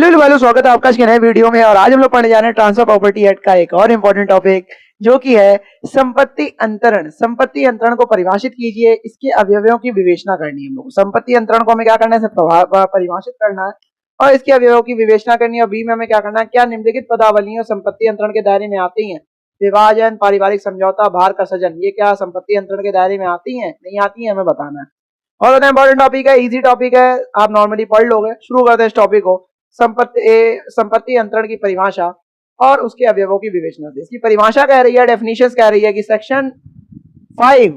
Hello वालों, स्वागत है आपका आज के नए वीडियो में। और आज हम लोग पढ़ने जा रहे हैं ट्रांसफर प्रॉपर्टी एक्ट का एक और इम्पोर्टेंट टॉपिक, जो कि है संपत्ति अंतरण। संपत्ति अंतरण को परिभाषित कीजिए, इसके अवयवों की विवेचना करनी है हम लोग। संपत्ति अंतरण को हमें क्या करना है, परिभाषित करना है और इसके अवयवों की विवेचना करनी है। और बी में हमें क्या करना है, क्या निम्नलिखित पदावलियों संपत्ति अंतरण के दायरे में आती है? विभाजन, पारिवारिक समझौता, भार का सृजन, ये क्या संपत्ति अंतरण के दायरे में आती है? नहीं आती है, हमें बताना है। और इंपॉर्टेंट टॉपिक है, इजी टॉपिक है, आप नॉर्मली पढ़ लोगे। शुरू करते हैं इस टॉपिक को। संपत्ति अंतरण की परिभाषा और उसके अवयवों की विवेचना से। इसकी परिभाषा कह रही है, डेफिनेशंस कह रही है कि section 5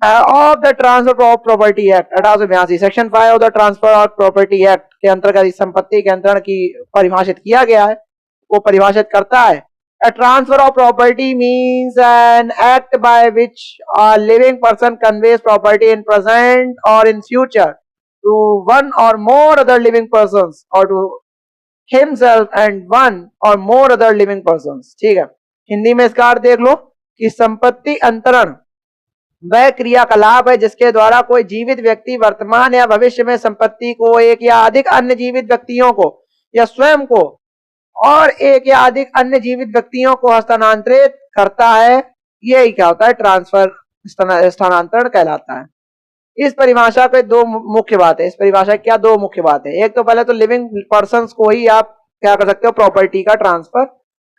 of the transfer of property act 1882, section 5 of the transfer of property act के अंतर्गत इस संपत्ति के अंतरण की परिभाषित किया गया है। वो परिभाषित करता है, a transfer of property means an act by which a living person conveys property in present or in future to one or more other living persons or to himself and one or more other living persons। ठीक है, हिंदी में इसका अर्थ देख लो कि संपत्ति अंतरण वह क्रियाकलाप है जिसके द्वारा कोई जीवित व्यक्ति वर्तमान या भविष्य में संपत्ति को एक या अधिक अन्य जीवित व्यक्तियों को या स्वयं को और एक या अधिक अन्य जीवित व्यक्तियों को हस्तांतरित करता है। यही क्या होता है, ट्रांसफर स्थानांतरण कहलाता है। इस परिभाषा के दो मुख्य बात है। इस परिभाषा क्या दो मुख्य बात है? एक तो पहले तो लिविंग पर्संस को ही आप क्या कर सकते हो, प्रॉपर्टी का ट्रांसफर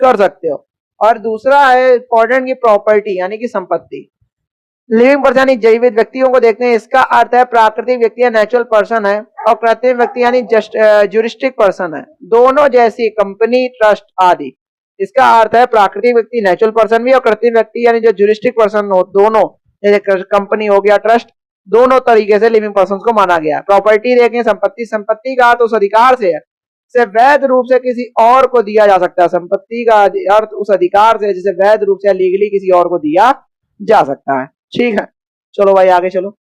कर सकते हो। और दूसरा है इंपॉर्टेंट की प्रॉपर्टी यानी कि संपत्ति। लिविंग पर्सन यानी जीवित व्यक्तियों को देखते हैं, इसका अर्थ है प्राकृतिक व्यक्ति या नेचुरल पर्सन है, और कृत्रिम व्यक्ति यानी ज्यूरिस्टिक पर्सन है, दोनों जैसी कंपनी, ट्रस्ट आदि। इसका अर्थ है प्राकृतिक व्यक्ति नेचुरल पर्सन भी और कृत्रिम व्यक्ति यानी जो ज्यूरिस्टिक पर्सन हो, दोनों जैसे कंपनी हो गया, ट्रस्ट, दोनों तरीके से लिविंग पर्सन को माना गया है। प्रॉपर्टी देखें, संपत्ति, संपत्ति का अर्थ उस अधिकार से है जिसे वैध रूप से किसी और को दिया जा सकता है। संपत्ति का अर्थ उस अधिकार से जिसे वैध रूप से लीगली किसी और को दिया जा सकता है। ठीक है, चलो भाई आगे चलो।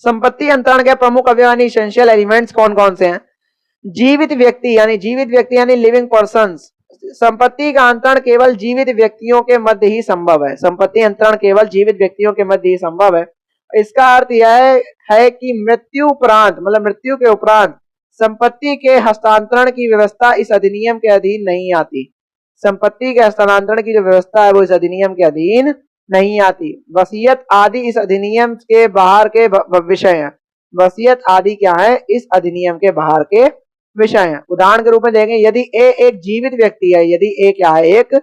संपत्ति अंतरण के प्रमुख अवयव यानी एसेंशियल एलिमेंट्स कौन कौन से हैं? जीवित व्यक्ति यानी लिविंग पर्संस। संपत्ति का अंतरण केवल जीवित व्यक्तियों के मध्य ही संभव है। संपत्ति अंतरण केवल जीवित व्यक्तियों के मध्य ही संभव है। इसका अर्थ यह है कि मृत्यु उपरांत, मतलब मृत्यु के उपरांत संपत्ति के हस्तांतरण की व्यवस्था इस अधिनियम के अधीन नहीं आती। संपत्ति के हस्तांतरण की जो व्यवस्था है वो इस अधिनियम के अधीन नहीं आती। वसीयत आदि इस अधिनियम के बाहर के विषय हैं। वसीयत आदि क्या है, इस अधिनियम के बाहर के विषय हैं। उदाहरण के रूप में देखें, यदि ए एक जीवित व्यक्ति है, यदि ए क्या है, एक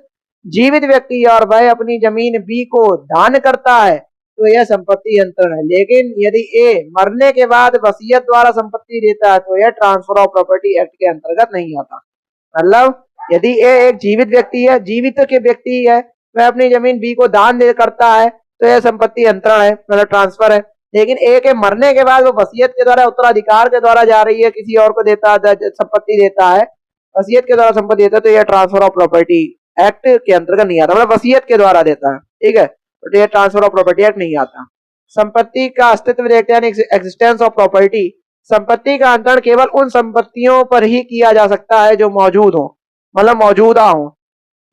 जीवित व्यक्ति है और वह अपनी जमीन बी को दान करता है तो यह संपत्ति अंतरण है। लेकिन यदि ए मरने के बाद वसीयत द्वारा संपत्ति देता है तो यह ट्रांसफर ऑफ प्रॉपर्टी एक्ट के अंतर्गत नहीं आता। मतलब यदि ए एक जीवित व्यक्ति है, जीवित के व्यक्ति है, वह अपनी जमीन बी को दान दे करता है तो यह संपत्ति अंतरण है, मतलब ट्रांसफर है। लेकिन ए के मरने के बाद वो वसीयत के द्वारा, उत्तराधिकार के द्वारा जा रही है, किसी और को देता है, संपत्ति देता है, वसीयत के द्वारा संपत्ति देता है, तो यह ट्रांसफर ऑफ प्रॉपर्टी एक्ट के अंतर्गत नहीं आता। मतलब वसीयत के द्वारा देता है, ठीक है, तो यह ट्रांसफर ऑफ प्रॉपर्टी एक्ट नहीं आता। संपत्ति का अस्तित्व देखते हैं, एक्जिस्टेंस ऑफ प्रॉपर्टी। संपत्ति का अंतरण केवल उन संपत्तियों पर ही किया जा सकता है जो मौजूद हो, मतलब मौजूदा हो,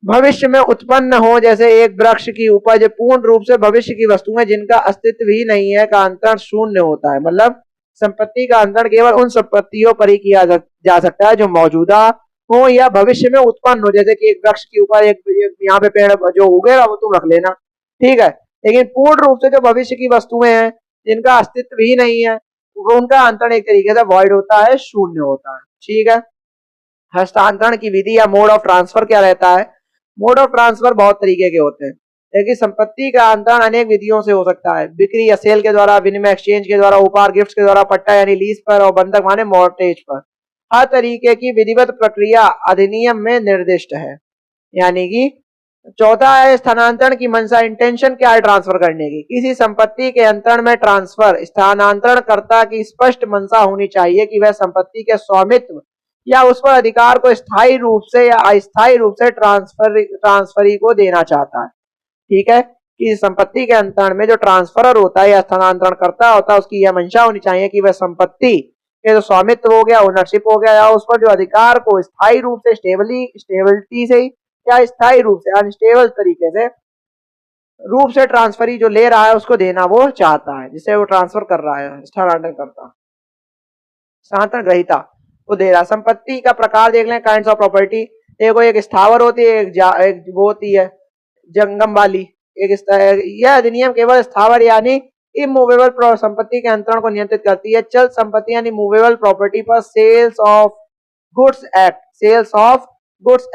भविष्य में उत्पन्न हो, जैसे एक वृक्ष की उपज। पूर्ण रूप से भविष्य की वस्तुएं जिनका अस्तित्व ही नहीं है का अंतरण शून्य होता है। मतलब संपत्ति का अंतरण केवल उन संपत्तियों पर ही किया जा सकता है जो मौजूदा हो या भविष्य में उत्पन्न हो, जैसे कि एक वृक्ष की उपज, एक यहाँ पे पेड़ जो उगेगा वो तुम रख लेना, ठीक है। लेकिन पूर्ण रूप से जो भविष्य की वस्तुएं हैं जिनका अस्तित्व ही नहीं है, उनका अंतरण एक तरीके से वॉइड होता है, शून्य होता है, ठीक है। हस्तांतरण की विधि या मोड ऑफ ट्रांसफर क्या रहता है? मोड ऑफ ट्रांसफर बहुत तरीके के होते हैं, लेकिन संपत्ति का अंतरण अनेक विधियों से हो सकता है। बिक्री या सेल के द्वारा, विनिमय एक्सचेंज के द्वारा, उपहार गिफ्ट के द्वारा, पट्टा यानी लीज पर, और बंधक माने मॉर्टेज पर। हर तरीके की विधिवत प्रक्रिया अधिनियम में निर्दिष्ट है। यानी कि चौथा है स्थानांतरण की मंशा, इंटेंशन क्या है ट्रांसफर करने की? किसी संपत्ति के अंतरण में ट्रांसफर स्थानांतरणकर्ता की स्पष्ट मंशा होनी चाहिए कि वह संपत्ति के स्वामित्व या उस पर अधिकार को स्थायी रूप से या अस्थायी रूप से ट्रांसफरी को देना चाहता है, ठीक है। कि संपत्ति के अंतरण में जो ट्रांसफरर होता है या स्थानांतरण करता होता है, उसकी यह मंशा होनी चाहिए कि वह संपत्ति के जो स्वामित्व हो गया, ओनरशिप हो गया, या उस पर जो अधिकार को स्थायी रूप से, स्टेबिलिटी से या स्थायी रूप से, अनस्टेबल तरीके से रूप से ट्रांसफरी जो ले रहा है उसको देना वो चाहता है, जिसे वो ट्रांसफर कर रहा है, स्थानांतरण करता। स्थानांतरण ग्रहीता वो दे रहा। संपत्ति का प्रकार देख लें, काइंड्स ऑफ प्रॉपर्टी। देखो एक स्थावर होती है, एक वो होती है जंगम वाली। यह अधिनियम केवल स्थावर यानी इमूवेबल संपत्ति के अंतरण को नियंत्रित करती है। चल संपत्ति यानी मूवेबल प्रॉपर्टी पर सेल्स ऑफ गुड्स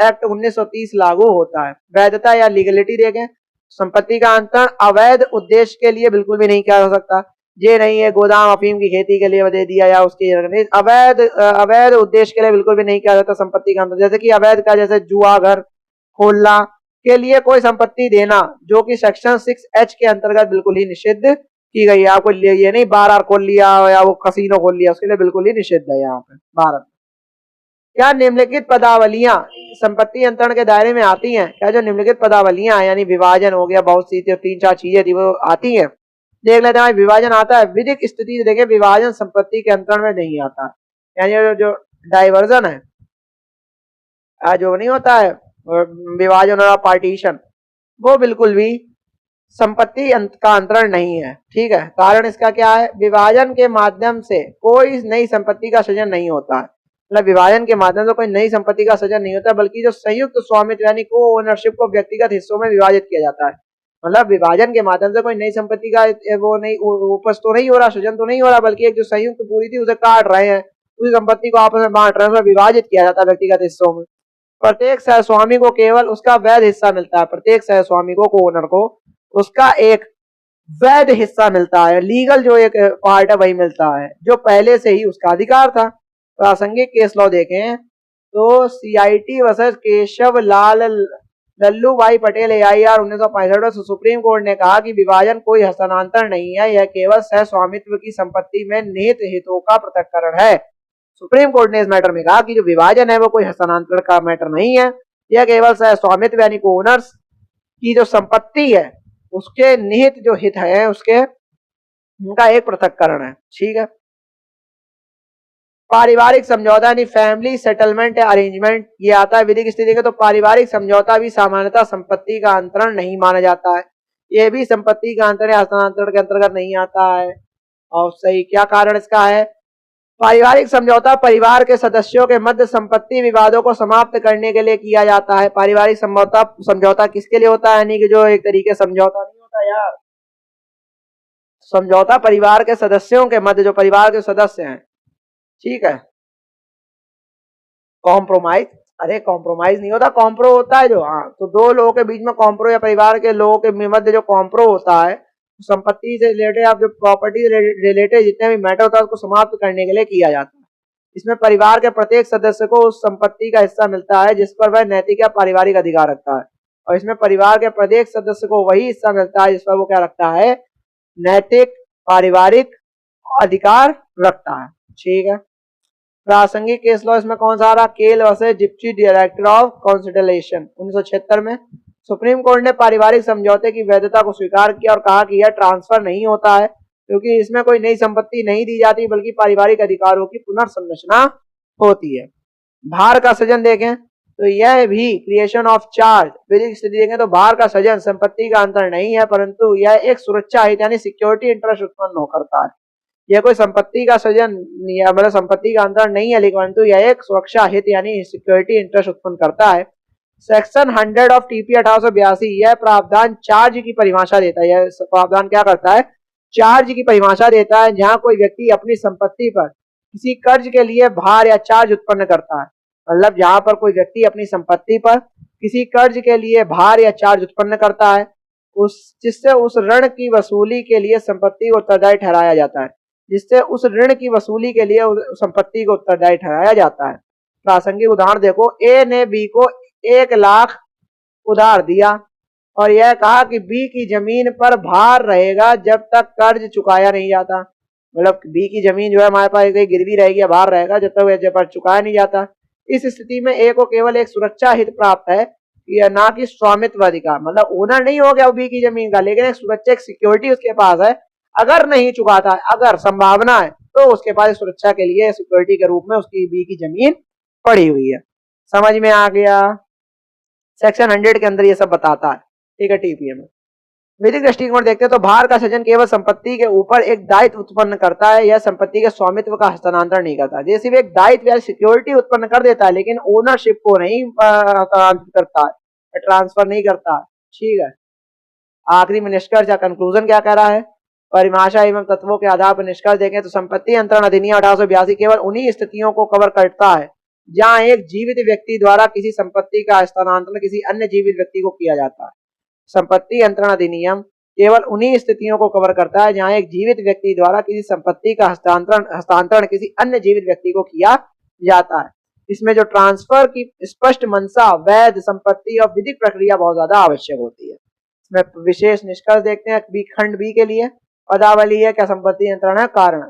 एक्ट 1930 लागू होता है। वैधता या लीगलिटी देखें, संपत्ति का अंतरण अवैध उद्देश्य के लिए बिल्कुल भी नहीं किया जा सकता। ये नहीं है गोदाम अफीम की खेती के लिए दे दिया या उसकी अवैध उद्देश्य के लिए बिल्कुल भी नहीं किया जाता संपत्ति का अंतरण। जैसे कि अवैध का, जैसे जुआ घर खोलना के लिए कोई संपत्ति देना, जो कि सेक्शन 6H के अंतर्गत बिल्कुल ही निषिद्ध की गई है। आपको ये नहीं बार खोल लिया या वो कसीनो खोल लिया, उसके लिए बिल्कुल ही निषिद्ध है यहाँ पे भारत में। क्या निम्नलिखित पदावलियां संपत्ति अंतरण के दायरे में आती हैं? क्या जो निम्नलिखित पदावलियां यानी विभाजन हो गया, बहुत सी 3-4 चीजें थी वो आती हैं। देख लेते हैं। विभाजन आता है, विधिक स्थिति देखें, विभाजन संपत्ति के अंतरण में नहीं आता। यानी जो डाइवर्जन है, जो नहीं होता है विभाजन और पार्टीशन, वो बिल्कुल भी संपत्ति का अंतरण नहीं है। ठीक है, कारण इसका क्या है? विभाजन के माध्यम से कोई नई संपत्ति का सृजन नहीं होता है। मतलब विभाजन के माध्यम से कोई नई संपत्ति का सृजन नहीं होता, बल्कि जो संयुक्त स्वामित्व यानी को ओनरशिप को व्यक्तिगत हिस्सों में विभाजित किया जाता है। मतलब विभाजन के माध्यम से कोई नई संपत्ति का वो नहीं उपज तो नहीं हो रहा, सृजन तो नहीं हो रहा, बल्कि एक जो संयुक्त पूरी थी उसे काट रहे हैं, उस संपत्ति को आपस में बांट रहे हैं, विभाजित किया जाता है व्यक्तिगत हिस्सों में। प्रत्येक सहस्वामी को केवल उसका वैध हिस्सा मिलता है। प्रत्येक सहस्वामी को ओनर को उसका एक वैध हिस्सा मिलता है, लीगल जो एक पार्ट है वही मिलता है, जो पहले से ही उसका अधिकार था। प्रासंगिक केस लॉ देखें तो CIT वर्सेस केशव लाल लल्लू भाई पटेल AIR 1965 में सुप्रीम कोर्ट ने कहा कि विभाजन कोई हस्तांतरण नहीं है, यह केवल सह स्वामित्व की संपत्ति में निहित हितों का पृथक्करण है। सुप्रीम कोर्ट ने इस मैटर में कहा कि जो विभाजन है वो कोई हस्तांतरण का मैटर नहीं है, यह केवल सह स्वामित्व यानी ओनर्स की जो संपत्ति है उसके निहित जो हित है उसके उनका एक पृथक्करण है। ठीक है। पारिवारिक समझौता यानी फैमिली सेटलमेंट या अरेंजमेंट, ये आता है विधिक स्थिति के। तो पारिवारिक समझौता भी सामान्यतः संपत्ति का अंतरण नहीं माना जाता है, यह भी संपत्ति का अंतरण या हस्तांतरण के अंतर्गत नहीं आता है। और सही क्या कारण इसका है? पारिवारिक समझौता परिवार के सदस्यों के मध्य संपत्ति विवादों को समाप्त करने के लिए किया जाता है। पारिवारिक समझौता किसके लिए होता है? यानी कि जो एक तरीके समझौता नहीं होता यार, समझौता परिवार के सदस्यों के मध्य, जो परिवार के सदस्य हैं। ठीक है। कॉम्प्रोमाइज, अरे कॉम्प्रोमाइज नहीं होता, कॉम्प्रो होता है जो, हाँ, तो दो लोगों के बीच में कॉम्प्रो या परिवार के लोगों के मध्य जो कॉम्प्रो होता है, संपत्ति से रिलेटेड आप जो प्रॉपर्टी से रिलेटेड जितने भी मैटर होता है उसको समाप्त करने के लिए किया जाता है। इसमें परिवार के प्रत्येक सदस्य को उस संपत्ति का हिस्सा मिलता है जिस पर वह नैतिक या पारिवारिक अधिकार रखता है, और इसमें परिवार के प्रत्येक सदस्य को वही हिस्सा मिलता है जिस पर वो क्या रखता है? नैतिक पारिवारिक अधिकार रखता है। ठीक है। प्रासंगिक केस लॉ इसमें कौन सा आ रहा? केल versus Gypsy director of consideration 1976 में सुप्रीम कोर्ट ने पारिवारिक समझौते की वैधता को स्वीकार किया और कहा कि यह ट्रांसफर नहीं होता है क्योंकि इसमें कोई नई संपत्ति नहीं दी जाती बल्कि पारिवारिक अधिकारों की पुनर्संरचना होती है। भार का सृजन देखें तो यह भी क्रिएशन ऑफ चार्ज, विधिक स्थिति देखें तो भार का सृजन संपत्ति का अंतर नहीं है, परंतु यह एक सुरक्षा हित यानी सिक्योरिटी इंटरेस्ट उत्पन्न करता है। यह कोई संपत्ति का सृजन मतलब संपत्ति का अंतर नहीं है, लेकिन परंतु यह एक सुरक्षा हित यानी सिक्योरिटी इंटरेस्ट उत्पन्न करता है। सेक्शन 100 ऑफ TP 1882 यह प्रावधान चार्ज की परिभाषा देता है। यह प्रावधान क्या करता है? चार्ज की परिभाषा देता है, जहां कोई व्यक्ति अपनी संपत्ति पर किसी कर्ज के लिए भार या चार्ज उत्पन्न करता है। मतलब जहां पर कोई व्यक्ति अपनी संपत्ति पर किसी कर्ज के लिए भार या चार्ज उत्पन्न करता है, जिससे उस ऋण की वसूली के लिए संपत्ति को उत्तरदायी ठहराया जाता है, जिससे उस ऋण की वसूली के लिए संपत्ति को उत्तरदायी ठहराया जाता है। प्रासंगिक उदाहरण देखो, ए ने बी को 1 लाख उधार दिया और यह कहा कि बी की जमीन पर भार रहेगा जब तक कर्ज चुकाया नहीं जाता। मतलब बी की जमीन जो है हमारे पास कहीं गिरवी रहेगी या भार रहेगा जब तक चुकाया नहीं जाता। इस स्थिति में ए को केवल एक सुरक्षा हित प्राप्त है, या ना कि स्वामित्व अधिकार। मतलब ओनर नहीं हो गया बी की जमीन का, लेकिन एक सुरक्षा, एक सिक्योरिटी उसके पास है। अगर नहीं चुकाता है, अगर संभावना है, तो उसके पास सुरक्षा के लिए सिक्योरिटी के रूप में उसकी बी की जमीन पड़ी हुई है। समझ में आ गया? सेक्शन 100 के अंदर ये सब बताता है। ठीक है, TPA में। विधिक दृष्टिकोण देखते हैं तो भार का सृजन केवल संपत्ति के ऊपर एक दायित्व उत्पन्न करता है, यह संपत्ति के स्वामित्व का हस्तांतरण नहीं करता। ये सिर्फ एक दायित्व या सिक्योरिटी उत्पन्न कर देता है, लेकिन ओनरशिप को नहीं हस्तांतरित करता है, ट्रांसफर नहीं करता। ठीक है, आखिरी में निष्कर्ष या कंक्लूजन क्या कह रहा है? परिभाषा एवं तत्वों के आधार पर निष्कर्ष देखें तो संपत्ति अंतरण अधिनियम 1882 केवल उन्हीं स्थितियों को कवर करता है जहां एक जीवित व्यक्ति द्वारा किसी संपत्ति का हस्तांतरण किसी अन्य जीवित व्यक्ति को किया जाता है। संपत्ति अंतरण अधिनियम केवल उन्हीं स्थितियों को कवर करता है जहां एक जीवित व्यक्ति द्वारा किसी संपत्ति का हस्तांतरण किसी अन्य जीवित व्यक्ति को किया जाता है। इसमें जो ट्रांसफर की स्पष्ट मंशा, वैध संपत्ति और विधिक प्रक्रिया बहुत ज्यादा आवश्यक होती है। इसमें विशेष निष्कर्ष देखते हैं खंड बी के लिए। पदावली है, क्या संपत्ति अंतरण है? कारण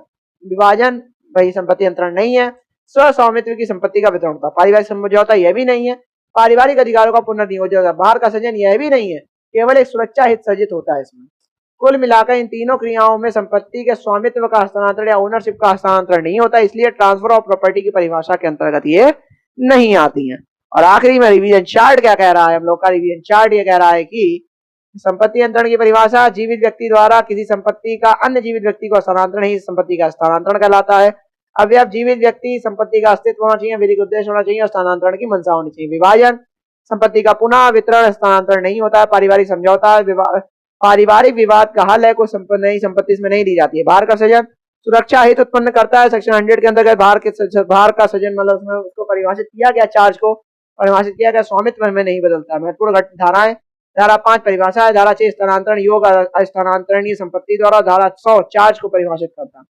विभाजन, भाई संपत्ति अंतरण नहीं है। स्व स्वामित्व की संपत्ति का वितरण होता, पारिवारिक समझौता यह भी नहीं है। पारिवारिक अधिकारों का पुनर्नियोजन, भार का सृजन यह भी नहीं है, केवल एक सुरक्षा हित सृजित होता है इसमें। कुल मिलाकर इन तीनों क्रियाओं में संपत्ति के स्वामित्व का हस्तांतरण या ओनरशिप का हस्तांतरण नहीं होता, इसलिए ट्रांसफर ऑफ प्रॉपर्टी की परिभाषा के अंतर्गत ये नहीं आती है। और आखिरी में रिवीजन चार्ट क्या कह रहा है? हम लोग का रिवीजन चार्ट ये कह रहा है कि संपत्ति अंतरण की परिभाषा जीवित व्यक्ति द्वारा किसी संपत्ति का अन्य जीवित व्यक्ति को हस्तांतरण ही संपत्ति का हस्तांतरण कहलाता है। अवयव जीवित व्यक्ति, संपत्ति का अस्तित्व होना चाहिए, विधिक उद्देश्य होना चाहिए, हस्तांतरण की मंशा होनी चाहिए। विभाजन, संपत्ति का पुनः वितरण, हस्तांतरण नहीं होता है। पारिवारिक समझौता, पारिवारिक विवाद का हल है, कोई नई संपत्ति इसमें नहीं दी जाती है। भार का सृजन सुरक्षा हित उत्पन्न करता है। सेक्शन 100 के अंतर्गत भार का सृजन मतलब उसमें उसको परिभाषित किया गया, चार्ज को परिभाषित किया गया, स्वामित्व में नहीं बदलता। महत्वपूर्ण धाराएं, धारा 5 परिभाषा है, धारा 6 स्थानांतरण योग स्थानांतरणीय संपत्ति द्वारा, धारा 100 चार्ज को परिभाषित करता है।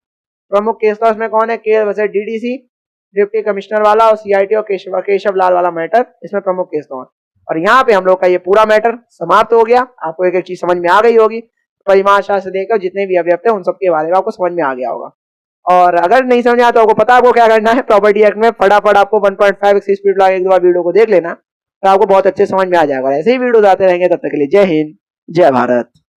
प्रमुख केस तो इसमें कौन है? केल वर्सेस डीडीसी, डिप्टी कमिश्नर वाला, और सीआईटी और केशव लाल वाला मैटर इसमें प्रमुख केस तो है। और यहाँ पे हम लोग का ये पूरा मैटर समाप्त हो गया। आपको एक एक चीज समझ में आ गई होगी, परिभाषा से लेकर जितने भी अवयव थे उन सबके बारे में आपको समझ में आ गया होगा। और अगर नहीं समझ आया तो आपको पता है आपको क्या करना है, प्रॉपर्टी एक्ट में फटाफट आपको 1.5 स्पीड लगा एक दो बार वीडियो को देख लेना, तो आपको बहुत अच्छे समझ में आ जाएगा। ऐसे ही वीडियो आते रहेंगे, तब तक के लिए जय हिंद, जय भारत।